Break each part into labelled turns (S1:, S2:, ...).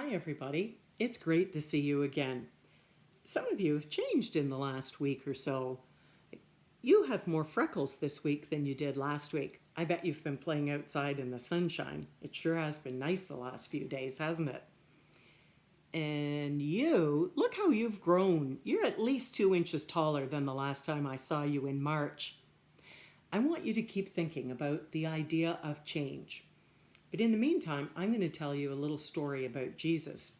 S1: Hi, everybody. It's great to see you again. Some of you have changed in the last week or so. You have more freckles this week than you did last week. I bet you've been playing outside in the sunshine. It sure has been nice the last few days, hasn't it? And you, look how you've grown. You're at least 2 inches taller than the last time I saw you in March. I want you to keep thinking about the idea of change. But in the meantime, I'm going to tell you a little story about Jesus.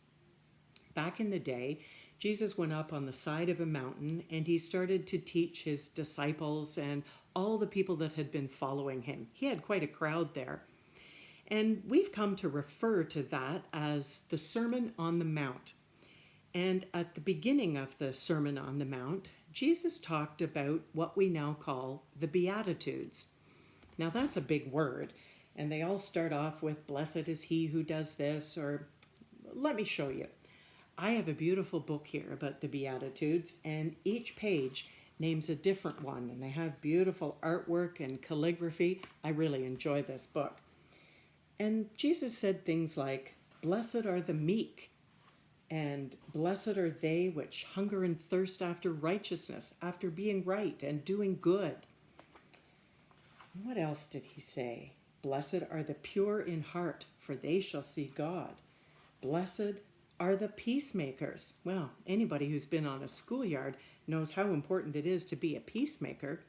S1: Back in the day, Jesus went up on the side of a mountain and he started to teach his disciples and all the people that had been following him. He had quite a crowd there. And we've come to refer to that as the Sermon on the Mount. And at the beginning of the Sermon on the Mount, Jesus talked about what we now call the Beatitudes. Now that's a big word, and they all start off with, "Blessed is he who does this," or let me show you. I have a beautiful book here about the Beatitudes, and each page names a different one, and they have beautiful artwork and calligraphy. I really enjoy this book. And Jesus said things like, "Blessed are the meek," and "Blessed are they which hunger and thirst after righteousness," after being right and doing good. What else did he say? "Blessed are the pure in heart, for they shall see God. Blessed are the peacemakers." Well, anybody who's been on a schoolyard knows how important it is to be a peacemaker.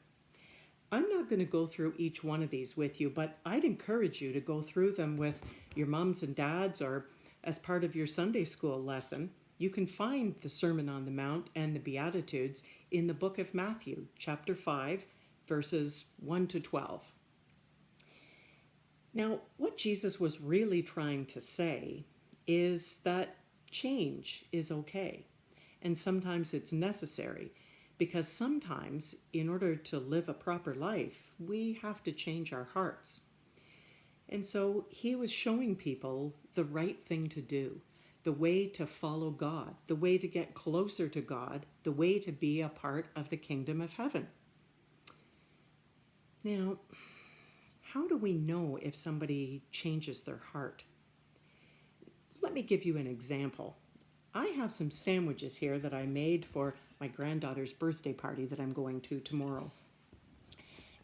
S1: I'm not going to go through each one of these with you, but I'd encourage you to go through them with your moms and dads or as part of your Sunday school lesson. You can find the Sermon on the Mount and the Beatitudes in the book of Matthew, chapter 5, verses 1 to 12. Now, what Jesus was really trying to say is that change is okay, and sometimes it's necessary, because sometimes, in order to live a proper life, we have to change our hearts. And so he was showing people the right thing to do, the way to follow God, the way to get closer to God, the way to be a part of the kingdom of heaven. Now, how do we know if somebody changes their heart? Let me give you an example. I have some sandwiches here that I made for my granddaughter's birthday party that I'm going to tomorrow.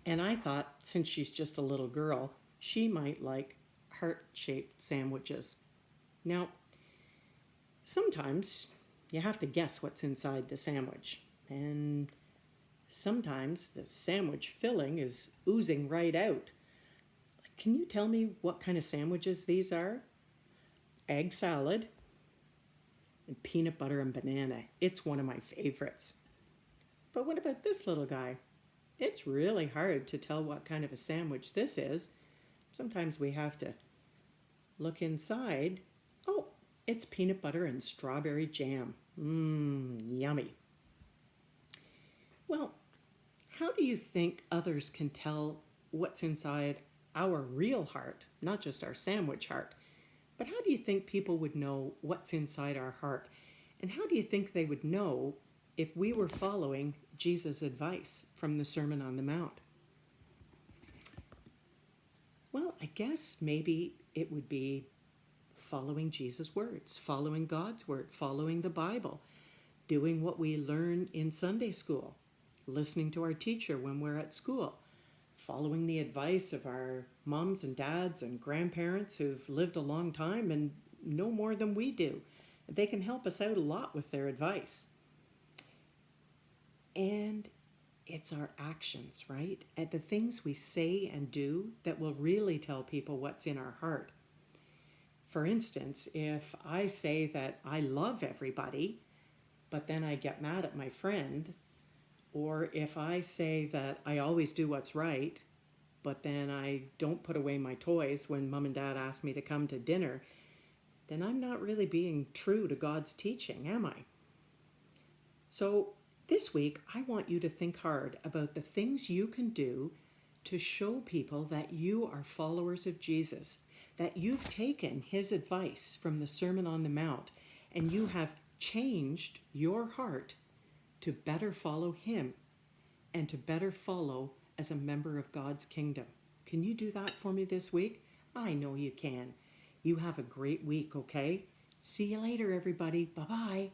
S1: And I thought, since she's just a little girl, she might like heart-shaped sandwiches. Now, sometimes you have to guess what's inside the sandwich. And sometimes the sandwich filling is oozing right out. Can you tell me what kind of sandwiches these are? Egg salad and peanut butter and banana. It's one of my favorites. But what about this little guy? It's really hard to tell what kind of a sandwich this is. Sometimes we have to look inside. Oh, it's peanut butter and strawberry jam. Yummy. Well, how do you think others can tell what's inside our real heart, not just our sandwich heart? But how do you think people would know what's inside our heart? And how do you think they would know if we were following Jesus' advice from the Sermon on the Mount? Well, I guess maybe it would be following Jesus' words, following God's word, following the Bible, doing what we learn in Sunday school, listening to our teacher when we're at school, following the advice of our moms and dads and grandparents who've lived a long time and know more than we do. They can help us out a lot with their advice. And it's our actions, right? And the things we say and do that will really tell people what's in our heart. For instance, if I say that I love everybody, but then I get mad at my friend, or if I say that I always do what's right, but then I don't put away my toys when mom and dad ask me to come to dinner, then I'm not really being true to God's teaching, am I? So this week, I want you to think hard about the things you can do to show people that you are followers of Jesus, that you've taken his advice from the Sermon on the Mount, and you have changed your heart to better follow him and to better follow as a member of God's kingdom. Can you do that for me this week? I know you can. You have a great week, okay? See you later, everybody. Bye-bye.